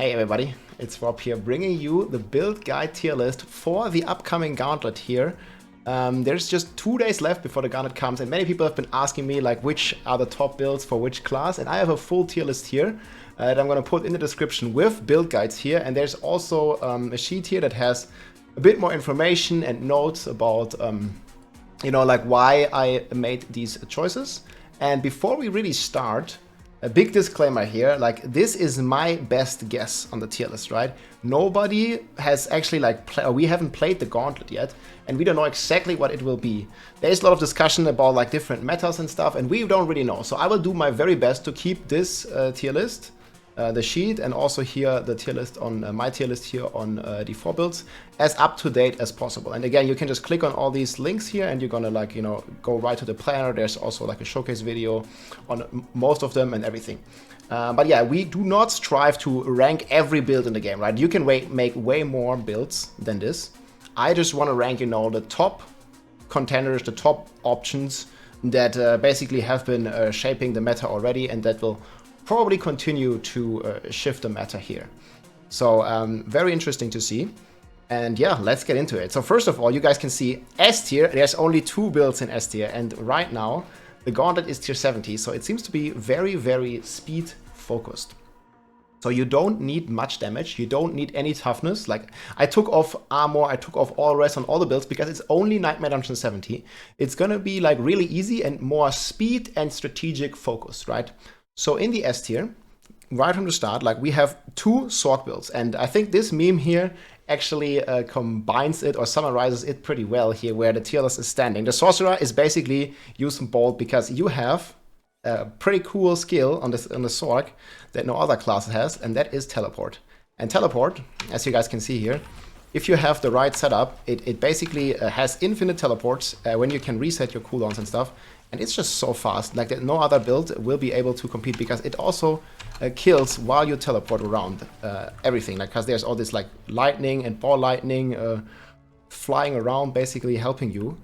Hey everybody, it's Rob here, bringing you the build guide tier list for the upcoming Gauntlet here. There's just 2 days left before the Gauntlet comes, and many people have been asking me like which are the top builds for which class, and I have a full tier list here that I'm going to put in the description with build guides here, and there's also a sheet here that has a bit more information and notes about like why I made these choices. And before we really start, a big disclaimer here, like this is my best guess on the tier list, right? Nobody has actually we haven't played the Gauntlet yet, and we don't know exactly what it will be. There's a lot of discussion about like different metas and stuff, and we don't really know. So I will do my very best to keep this tier list, the sheet, and also here the tier list on my tier list here on the 4 builds as up to date as possible. And again, you can just click on all these links here and you're gonna go right to the planner. There's also like a showcase video on most of them and everything. But yeah, we do not strive to rank every build in the game, right? You can make way more builds than this. I just want to rank, the top contenders, the top options that basically have been shaping the meta already, and that will probably continue to shift the meta here. So very interesting to see. And yeah, let's get into it. So first of all, you guys can see S tier, there's only 2 builds in S tier, and right now the Gauntlet is tier 70, so it seems to be very, very speed focused. So you don't need much damage, you don't need any toughness. Like, I took off armor, I took off all rest on all the builds because it's only Nightmare Dungeon 70. It's gonna be like really easy and more speed and strategic focused, right? So in the S tier, right from the start, like we have 2 Sorc builds, and I think this meme here actually combines it or summarizes it pretty well here where the tier list is standing. The Sorcerer is basically used in bold because you have a pretty cool skill on the Sorc that no other class has, and that is Teleport. And Teleport, as you guys can see here, if you have the right setup, it basically has infinite teleports when you can reset your cooldowns and stuff. And it's just so fast, like that no other build will be able to compete, because it also kills while you teleport around everything. Like, because there's all this like lightning and ball lightning flying around, basically helping you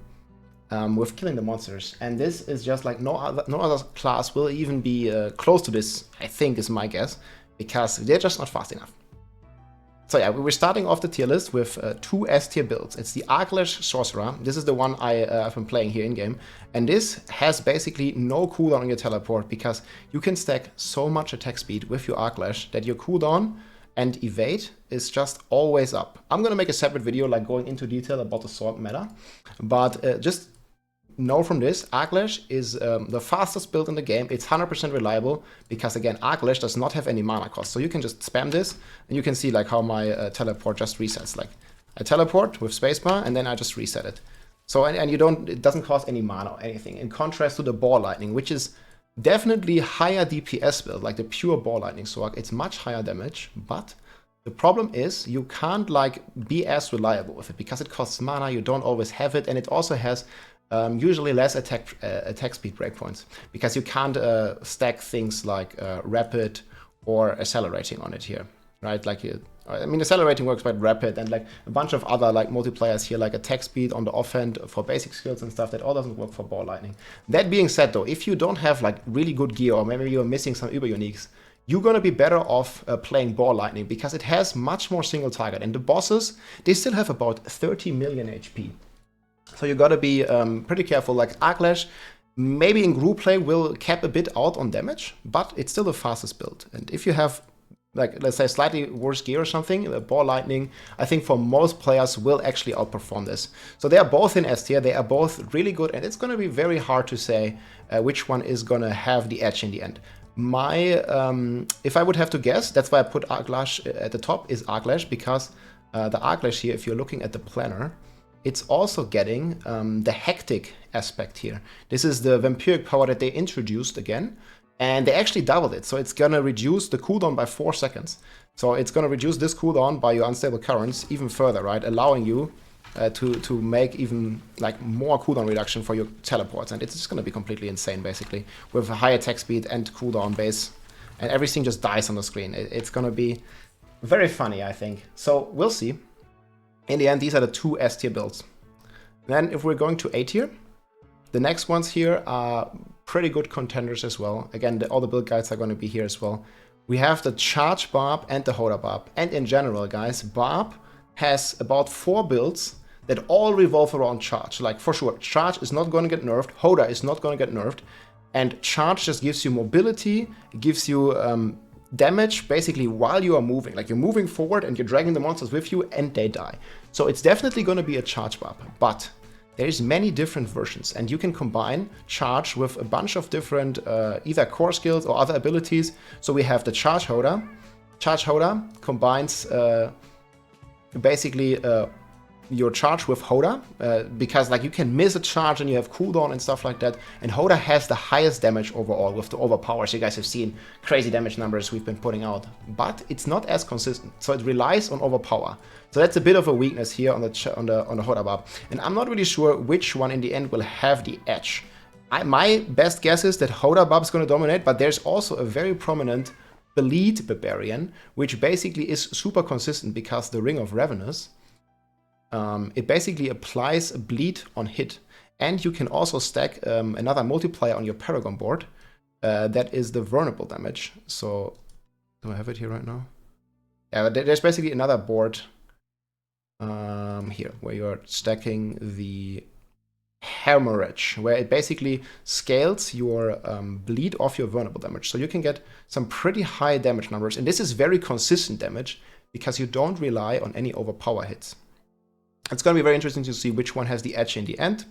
with killing the monsters. And this is just like no other class will even be close to this, I think, is my guess, because they're just not fast enough. So yeah, we were starting off the tier list with 2 S tier builds. It's the Arclash Sorcerer. This is the one I've been playing here in game. And this has basically no cooldown on your teleport, because you can stack so much attack speed with your Arclash that your cooldown and evade is just always up. I'm gonna make a separate video like going into detail about the Sorc meta, but just know from this, Arclash is the fastest build in the game. It's 100% reliable because, again, Arclash does not have any mana cost. So you can just spam this, and you can see like how my teleport just resets. Like, I teleport with spacebar, and then I just reset it. So, and it doesn't cost any mana or anything, in contrast to the Ball Lightning, which is definitely higher DPS build, like the pure Ball Lightning Sorc. It's much higher damage, but the problem is you can't like be as reliable with it because it costs mana, you don't always have it, and it also has usually less attack speed breakpoints, because you can't stack things like rapid or accelerating on it here, right? Like, I mean, accelerating works by rapid, and like a bunch of other like multipliers here, like attack speed on the offhand for basic skills and stuff, that all doesn't work for Ball Lightning. That being said, though, if you don't have like really good gear, or maybe you're missing some uber uniques, you're gonna be better off playing Ball Lightning, because it has much more single target, and the bosses, they still have about 30 million HP. So you gotta be pretty careful. Like, Arclash, maybe in group play will cap a bit out on damage, but it's still the fastest build. And if you have, like, let's say slightly worse gear or something, the Ball Lightning, I think for most players will actually outperform this. So they are both in S tier, they are both really good, and it's gonna be very hard to say which one is gonna have the edge in the end. If I would have to guess, that's why I put Arclash at the top, is Arclash, because the Arclash here, if you're looking at the planner, it's also getting the hectic aspect here. This is the vampiric power that they introduced again, and they actually doubled it. So it's gonna reduce the cooldown by 4 seconds. So it's gonna reduce this cooldown by your unstable currents even further, right? Allowing you to make even like more cooldown reduction for your teleports. And it's just gonna be completely insane, basically, with a high attack speed and cooldown base, and everything just dies on the screen. It's gonna be very funny, I think. So we'll see. In the end, these are the 2 S tier builds. Then if we're going to A tier, the next ones here are pretty good contenders as well. Again, all the build guides are going to be here as well. we have the Charge Barb and the Hoda Barb. And in general, guys, Barb has about 4 builds that all revolve around Charge. Like, for sure, Charge is not going to get nerfed, Hoda is not going to get nerfed, and Charge just gives you mobility, it gives you damage basically while you are moving. Like, you're moving forward and you're dragging the monsters with you and they die. So it's definitely going to be a Charge Barb, but there's many different versions, and you can combine Charge with a bunch of different either core skills or other abilities. So we have the Charge Hoda. Charge Hoda combines basically your charge with Hoda, because like you can miss a charge and you have cooldown and stuff like that. And Hoda has the highest damage overall with the overpower. So you guys have seen crazy damage numbers we've been putting out, but it's not as consistent. So it relies on overpower. So that's a bit of a weakness here on the Hoda Barb. And I'm not really sure which one in the end will have the edge. My best guess is that Hoda Barb is going to dominate, but there's also a very prominent Bleed Barbarian, which basically is super consistent because the Ring of Ravenous, it basically applies a bleed on hit. And you can also stack another multiplier on your Paragon board. That is the vulnerable damage. So, do I have it here right now? Yeah, there's basically another board here where you're stacking the Hemorrhage, where it basically scales your bleed off your vulnerable damage. So you can get some pretty high damage numbers. And this is very consistent damage because you don't rely on any overpower hits. It's going to be very interesting to see which one has the edge in the end.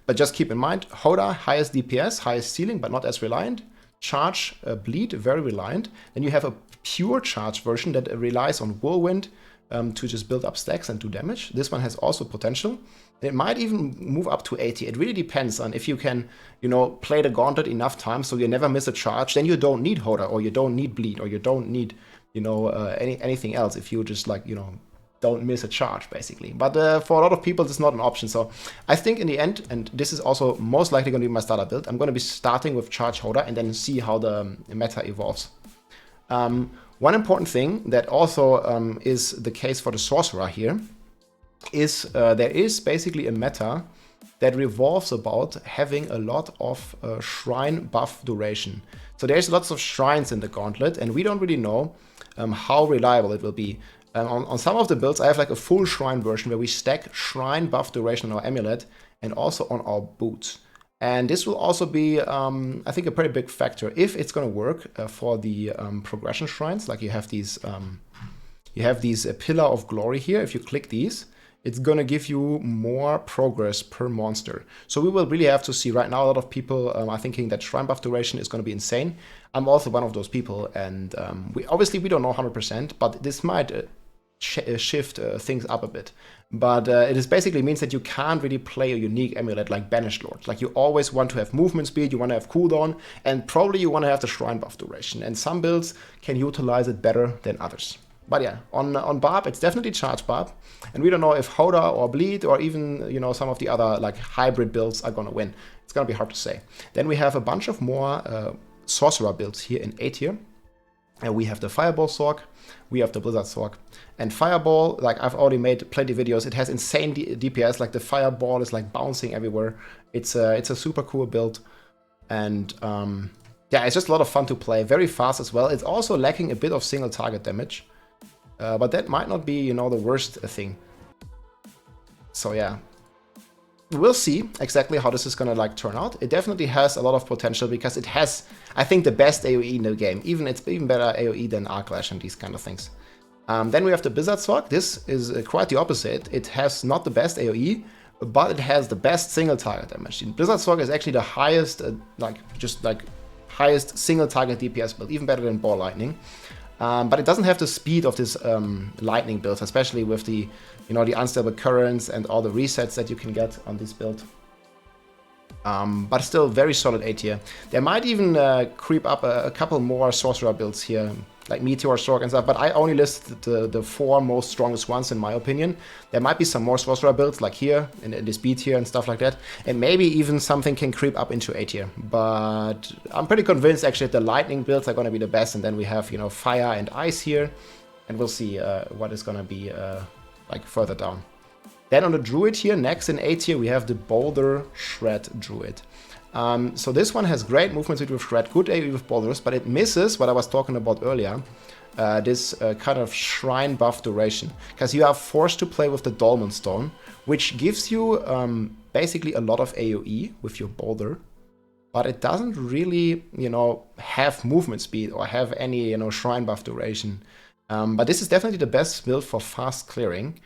But just keep in mind, Hoda, highest DPS, highest ceiling, but not as reliant. Charge, Bleed, very reliant. Then you have a pure charge version that relies on Whirlwind to just build up stacks and do damage. This one has also potential. It might even move up to 80. It really depends on if you can, play the Gauntlet enough times so you never miss a charge. Then you don't need Hoda, or you don't need Bleed, or you don't need, anything else if you just don't miss a charge, basically. But for a lot of people, it's not an option. So I think in the end, and this is also most likely going to be my starter build, I'm going to be starting with Charge Hoda and then see how the meta evolves. One important thing that also is the case for the Sorcerer here is there is basically a meta that revolves about having a lot of shrine buff duration. So there's lots of shrines in the Gauntlet, and we don't really know how reliable it will be. On some of the builds, I have like a full shrine version where we stack shrine buff duration on our amulet and also on our boots. And this will also be, I think, a pretty big factor if it's going to work for the progression shrines. Like you have these Pillar of Glory here. If you click these, it's going to give you more progress per monster. So we will really have to see. Right now, a lot of people are thinking that shrine buff duration is going to be insane. I'm also one of those people, and we don't know 100%, but this might shift things up a bit. But it is basically means that you can't really play a unique amulet like Banished Lord. Like you always want to have movement speed, you want to have cooldown, and probably you want to have the shrine buff duration. And some builds can utilize it better than others. But yeah, on Barb, it's definitely Charge Barb. And we don't know if Hoda or Bleed or even, some of the other like hybrid builds are going to win. It's going to be hard to say. Then we have a bunch of more Sorcerer builds here in A tier. We have the Fireball Sorc, we have the Blizzard Sorc. And Fireball, like I've already made plenty of videos, it has insane DPS, like the Fireball is like bouncing everywhere. It's a super cool build. And yeah, it's just a lot of fun to play, very fast as well. It's also lacking a bit of single target damage. But that might not be, the worst thing. So yeah, we'll see exactly how this is gonna turn out. It definitely has a lot of potential because it has, I think, the best AoE in the game. It's even better AoE than Arclash and these kind of things. Then we have the Blizzard Sorc. This is quite the opposite. It has not the best AoE, but it has the best single target damage. Blizzard Sorc is actually the highest, highest single target DPS build, even better than Ball Lightning. But it doesn't have the speed of this lightning build, especially with the, the unstable currents and all the resets that you can get on this build. But still very solid A tier. There might even creep up a couple more Sorcerer builds here, like Meteor, Sorc and stuff, but I only listed the 4 most strongest ones in my opinion. There might be some more Sorcerer builds like here, in this B tier and stuff like that, and maybe even something can creep up into A tier. But I'm pretty convinced actually that the Lightning builds are going to be the best, and then we have, Fire and Ice here, and we'll see what is going to be further down. Then on the Druid here, next in A tier, we have the Boulder Shred Druid. So this one has great movement speed with Shred, good AoE with boulders, but it misses what I was talking about earlier, this kind of shrine buff duration, because you are forced to play with the Dolmen Stone, which gives you basically a lot of AoE with your boulder, but it doesn't really, you know, have movement speed or have any, you know, shrine buff duration. But this is definitely the best build for fast clearing.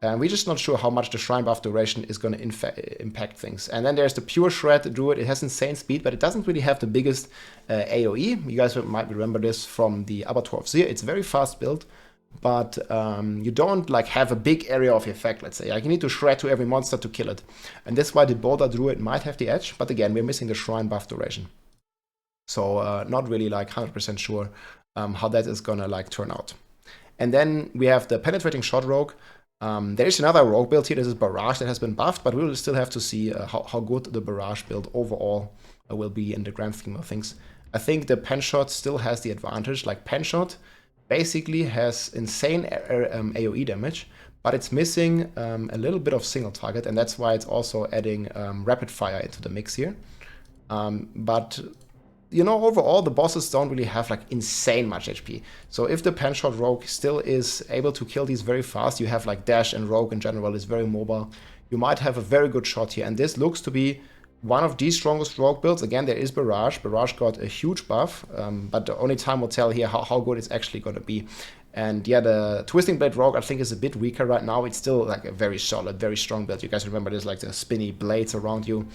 We're just not sure how much the shrine buff duration is going to impact things. And then there's the pure Shred Druid. It has insane speed, but it doesn't really have the biggest AoE. You guys might remember this from the Abattoir of Seer. It's a very fast build, but you don't like have a big area of effect, let's say. Like you need to shred to every monster to kill it. And that's why the Boulder Druid might have the edge, but again, we're missing the shrine buff duration. So not really like 100% sure how that is gonna like turn out. And then we have the Penetrating Shot Rogue. There is another rogue build here. This is Barrage that has been buffed, but we will still have to see how good the Barrage build overall will be in the grand scheme of things. I think the Penshot still has the advantage. Like Penshot basically has insane AoE damage, but it's missing a little bit of single target, and that's why it's also adding Rapid Fire into the mix here. But you know, overall, the bosses don't really have like insane much HP. So if the Penshot Rogue still is able to kill these very fast, you have like Dash and Rogue in general is very mobile, you might have a very good shot here. And this looks to be one of the strongest Rogue builds. Again, there is Barrage. Barrage got a huge buff, but the only time will tell here how good it's actually going to be. And yeah, the Twisting Blade Rogue I think is a bit weaker right now. It's still like a very solid, very strong build. You guys remember this, like the spinny blades around you.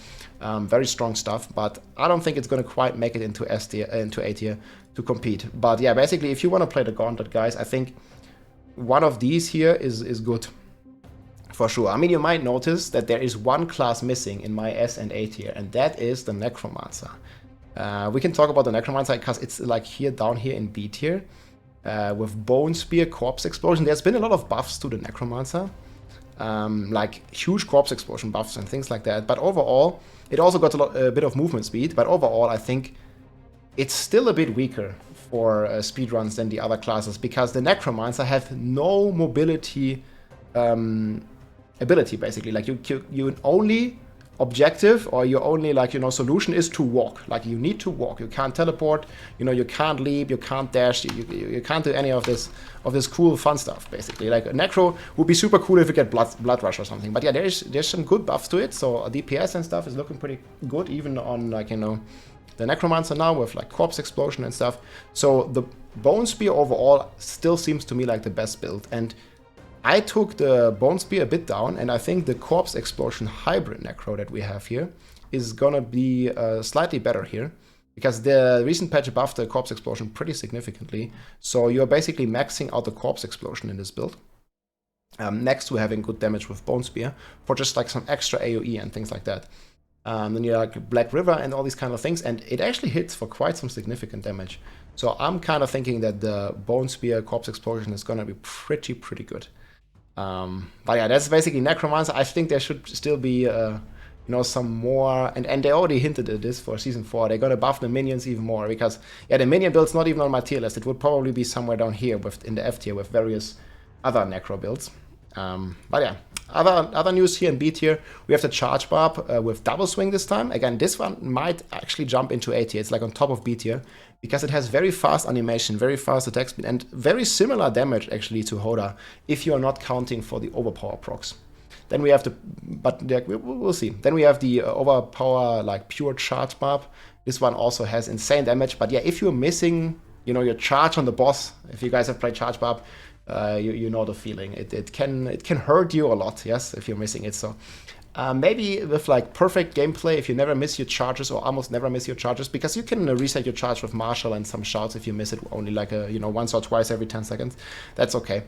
Very strong stuff, but I don't think it's going to quite make it into S tier, into A tier to compete. But yeah, basically, if you want to play the Gauntlet, guys, I think one of these here is good for sure. I mean, you might notice that there is one class missing in my S and A tier, and that is the Necromancer. We can talk about the Necromancer because it's like here, down here in B tier. With Bone Spear, Corpse Explosion. There's been a lot of buffs to the Necromancer. Like huge Corpse Explosion buffs and things like that. But overall, it also got a bit of movement speed. But overall, I think it's still a bit weaker for speedruns than the other classes. Because the Necromancer have no mobility ability, basically. Like you only objective or your only, like, you know, solution is to walk. Like you need to walk. You can't teleport, you know, you can't leap, you can't dash, you can't do any of this cool fun stuff, basically. Like a Necro would be super cool if you get blood rush or something. But yeah, there's some good buffs to it. So DPS and stuff is looking pretty good, even on, like, you know, the Necromancer now with like Corpse Explosion and stuff. So the Bone Spear overall still seems to me like the best build. And I took the Bone Spear a bit down, and I think the Corpse Explosion hybrid Necro that we have here is gonna be slightly better here, because the recent patch buffed the Corpse Explosion pretty significantly. So you're basically maxing out the Corpse Explosion in this build, next to having good damage with Bone Spear for just like some extra AoE and things like that. Then you like Black River and all these kind of things, and it actually hits for quite some significant damage. So I'm kind of thinking that the Bone Spear Corpse Explosion is gonna be pretty good. But yeah, that's basically Necromancer. I think there should still be, you know, some more, and they already hinted at this for Season 4. They're gonna buff the minions even more, because yeah, the minion build's not even on my tier list. It would probably be somewhere down here in the F tier with various other Necro builds. But yeah, other news here in B tier, we have the Charge Barb with Double Swing this time. Again, this one might actually jump into A tier. It's like on top of B tier, because it has very fast animation, very fast attack speed, and very similar damage actually to Hoda, if you are not counting for the Overpower procs. Then we have the, but we'll see. Then we have the Overpower, like pure Charge Barb. This one also has insane damage, but yeah, if you're missing, you know, your charge on the boss, if you guys have played Charge Barb, you know the feeling. It can hurt you a lot, yes, if you're missing it. So maybe with like perfect gameplay, if you never miss your charges or almost never miss your charges, because you can reset your charge with Marshall and some shouts if you miss it only like you know, once or twice every 10 seconds. That's okay.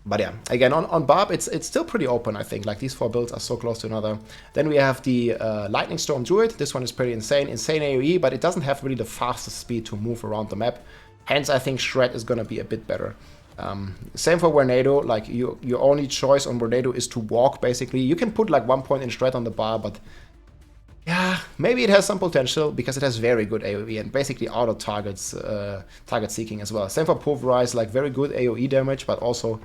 But yeah, again, on Barb, it's still pretty open, I think. Like, these 4 builds are so close to another. Then we have the Lightning Storm Druid. This one is pretty insane AoE, but it doesn't have really the fastest speed to move around the map. Hence, I think Shred is gonna be a bit better. Same for Tornado. Like, your only choice on Tornado is to walk, basically. You can put like 1 point in Shred on the bar, but yeah, maybe it has some potential because it has very good AoE and basically auto target seeking as well. Same for Pulverize, like very good AoE damage, but also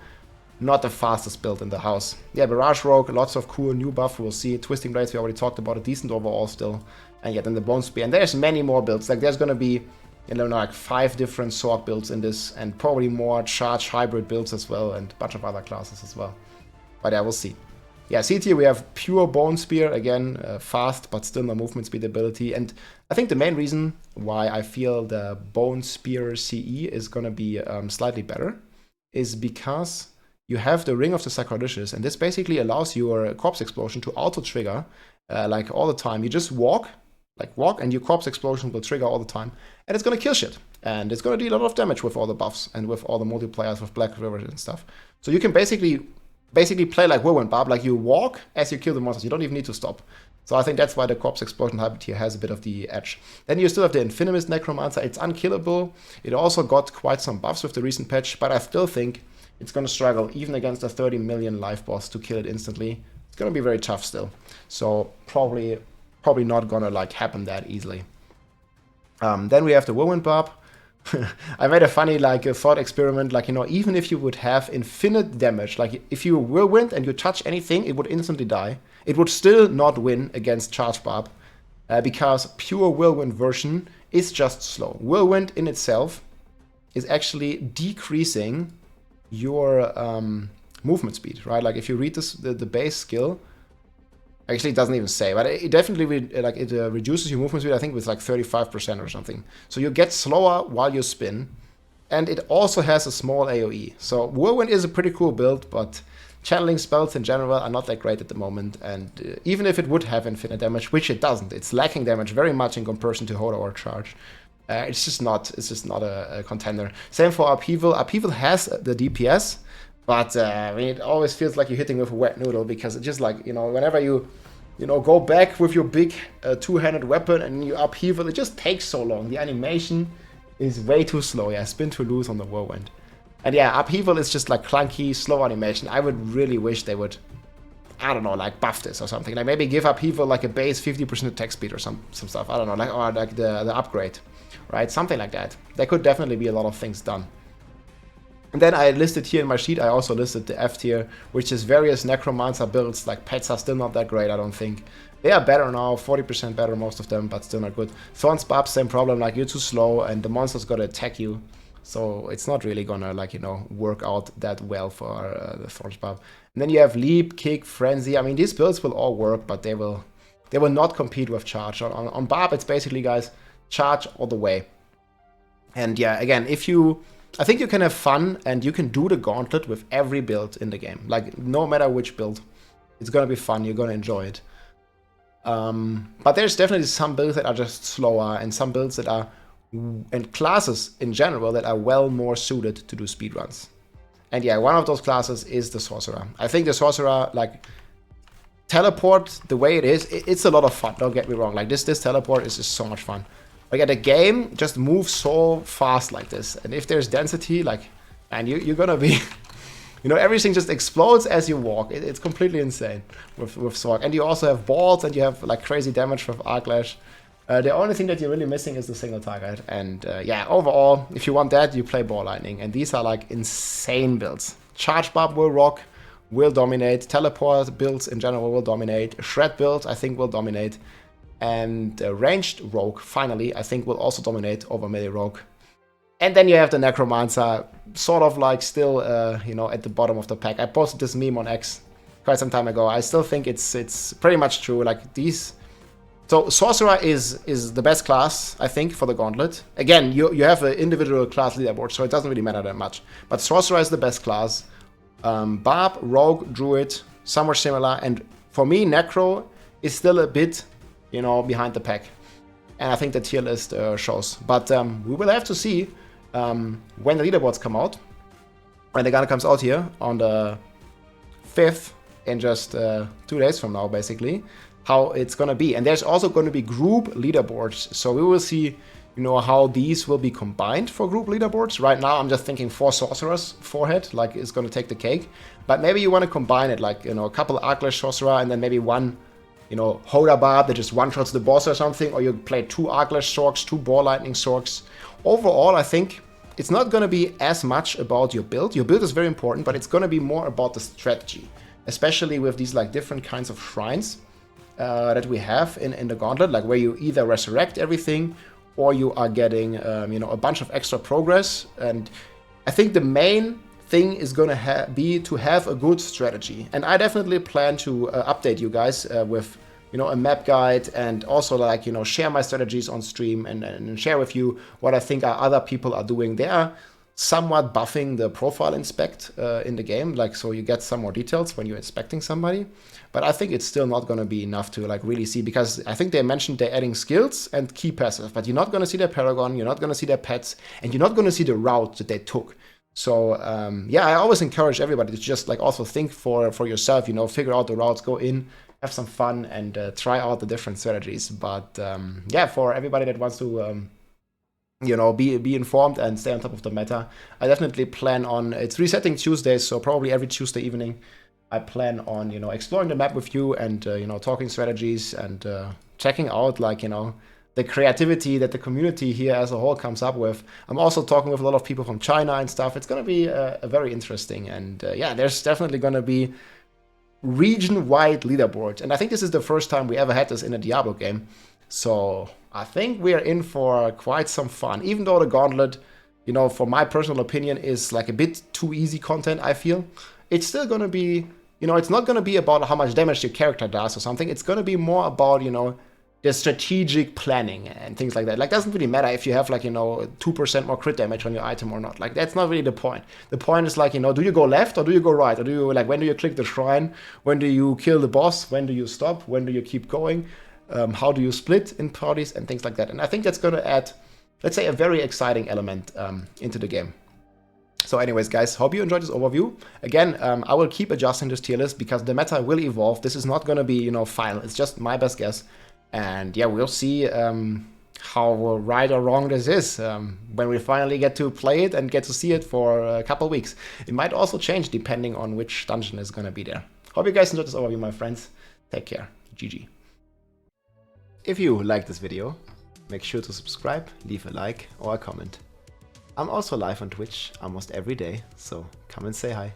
not the fastest build in the house. Yeah, Barrage Rogue, lots of cool new buff. We'll see. Twisting Blades, we already talked about, a decent overall still. And yeah, then the Bone Spear. And there's many more builds. Like, there's going to be, you know, like 5 different Sorc builds in this, and probably more charge hybrid builds as well, and a bunch of other classes as well. But yeah, we'll see. Yeah, C tier we have pure Bone Spear, again, fast, but still no movement speed ability. And I think the main reason why I feel the Bone Spear CE is going to be slightly better is because you have the Ring of the Sacrilegious, and this basically allows your Corpse Explosion to auto-trigger, like, all the time. You just walk, and your Corpse Explosion will trigger all the time, and it's going to kill shit. And it's going to do a lot of damage with all the buffs, and with all the multipliers with Black River and stuff. So you can basically play like Whirlwind Barb, like you walk as you kill the monsters. You don't even need to stop. So I think that's why the Corpse Explosion hybrid here has a bit of the edge. Then you still have the Infinimus Necromancer. It's unkillable. It also got quite some buffs with the recent patch, but I still think it's going to struggle, even against a 30 million life boss, to kill it instantly. It's going to be very tough still. So probably not going to like happen that easily. Then we have the Whirlwind Barb. I made a funny like a thought experiment, like, you know, even if you would have infinite damage, like if you whirlwind and you touch anything, it would instantly die. It would still not win against Charge Barb, because pure whirlwind version is just slow. Whirlwind in itself is actually decreasing your movement speed, right? Like if you read this, the base skill, actually it doesn't even say, but it definitely reduces your movement speed, I think, with like 35% or something. So you get slower while you spin, and it also has a small AoE. So Whirlwind is a pretty cool build, but channeling spells in general are not that great at the moment, and even if it would have infinite damage, which it doesn't, it's lacking damage very much in comparison to Hoda or Charge. It's just not a contender. Same for Upheaval. Upheaval has the DPS, but I mean, it always feels like you're hitting with a wet noodle, because it's just like, you know, whenever you go back with your big two-handed weapon and you upheaval, it just takes so long. The animation is way too slow. Yeah, spin to lose on the Whirlwind. And yeah, upheaval is just like clunky, slow animation. I would really wish they would, I don't know, like buff this or something. Like maybe give upheaval like a base 50% attack speed or some stuff. I don't know, like, or like the upgrade, right? Something like that. There could definitely be a lot of things done. And then I listed here in my sheet, I also listed the F tier, which is various Necromancer builds. Like pets are still not that great, I don't think. They are better now, 40% better most of them, but still not good. Thorns Barb, same problem, like you're too slow and the monster's gotta attack you. So it's not really gonna, like, you know, work out that well for the Thorns Barb. And then you have Leap, Kick, Frenzy. I mean, these builds will all work, but they will not compete with Charge. On Barb, it's basically, guys, Charge all the way. And yeah, again, I think you can have fun and you can do the Gauntlet with every build in the game. Like, no matter which build, it's gonna be fun, you're gonna enjoy it. But there's definitely some builds that are just slower, and some builds that are, and classes in general, that are well more suited to do speedruns. And yeah, one of those classes is the Sorcerer. I think the Sorcerer, like, teleport the way it is, it's a lot of fun, don't get me wrong. Like, this teleport is just so much fun. Like, the game just moves so fast like this. And if there's density, like, man, you're gonna be... you know, everything just explodes as you walk. It's completely insane with Sorc. And you also have balls, and you have, like, crazy damage with Arclash. The only thing that you're really missing is the single target. And, yeah, overall, if you want that, you play Ball Lightning. And these are, like, insane builds. Charge Barb will rock, will dominate. Teleport builds in general will dominate. Shred builds, I think, will dominate. And ranged Rogue, finally, I think will also dominate over melee Rogue. And then you have the Necromancer, sort of like still, you know, at the bottom of the pack. I posted this meme on X quite some time ago. I still think it's pretty much true. Like these, so Sorcerer is the best class, I think, for the Gauntlet. Again, you have an individual class leaderboard, so it doesn't really matter that much. But Sorcerer is the best class. Barb, Rogue, Druid, somewhere similar. And for me, Necro is still a bit, you know, behind the pack. And I think the tier list shows. But we will have to see when the leaderboards come out. When the Gauntlet comes out here on the 5th, in just 2 days from now, basically, how it's going to be. And there's also going to be group leaderboards. So we will see, you know, how these will be combined for group leaderboards. Right now, I'm just thinking 4 Sorcerers forehead, like, it's going to take the cake. But maybe you want to combine it, like, you know, a couple Arclash Sorcerer and then maybe one, you know, Hoda Barb that just one-shots the boss or something, or you play 2 Arclash Sorcs, 2 Ball Lightning Sorcs. Overall, I think it's not going to be as much about your build. Your build is very important, but it's going to be more about the strategy, especially with these like different kinds of shrines that we have in the Gauntlet, like where you either resurrect everything or you are getting you know, a bunch of extra progress. And I think the main thing is going to be to have a good strategy. And I definitely plan to update you guys with, you know, a map guide, and also like, you know, share my strategies on stream and share with you what I think other people are doing. They are somewhat buffing the profile inspect in the game, like, so you get some more details when you're inspecting somebody. But I think it's still not going to be enough to like really see, because I think they mentioned they're adding skills and key passive, but you're not going to see their paragon, you're not going to see their pets, and you're not going to see the route that they took. So yeah, I always encourage everybody to just like also think for yourself, you know, figure out the routes, go in, have some fun, and try out the different strategies. But yeah, for everybody that wants to you know, be informed and stay on top of the meta, I definitely plan on, it's resetting Tuesdays, so probably every Tuesday evening I plan on, you know, exploring the map with you and you know, talking strategies and checking out, like, you know, the creativity that the community here as a whole comes up with. I'm also talking with a lot of people from China and stuff. It's going to be a very interesting, and yeah, there's definitely going to be region-wide leaderboards. And I think this is the first time we ever had this in a Diablo game. So I think we are in for quite some fun, even though the Gauntlet, you know, for my personal opinion, is like a bit too easy content, I feel. It's still going to be, you know, it's not going to be about how much damage your character does or something. It's going to be more about, you know, the strategic planning and things like that. Like, doesn't really matter if you have, like, you know, 2% more crit damage on your item or not. Like, that's not really the point. The point is, like, you know, do you go left or do you go right? Or do you, like, when do you click the shrine? When do you kill the boss? When do you stop? When do you keep going? How do you split in parties and things like that? And I think that's going to add, let's say, a very exciting element into the game. So anyways, guys, hope you enjoyed this overview. Again, I will keep adjusting this tier list because the meta will evolve. This is not going to be, you know, final. It's just my best guess. And yeah, we'll see how right or wrong this is when we finally get to play it and get to see it for a couple weeks. It might also change depending on which dungeon is going to be there. Hope you guys enjoyed this overview, my friends. Take care. GG. If you liked this video, make sure to subscribe, leave a like or a comment. I'm also live on Twitch almost every day, so come and say hi.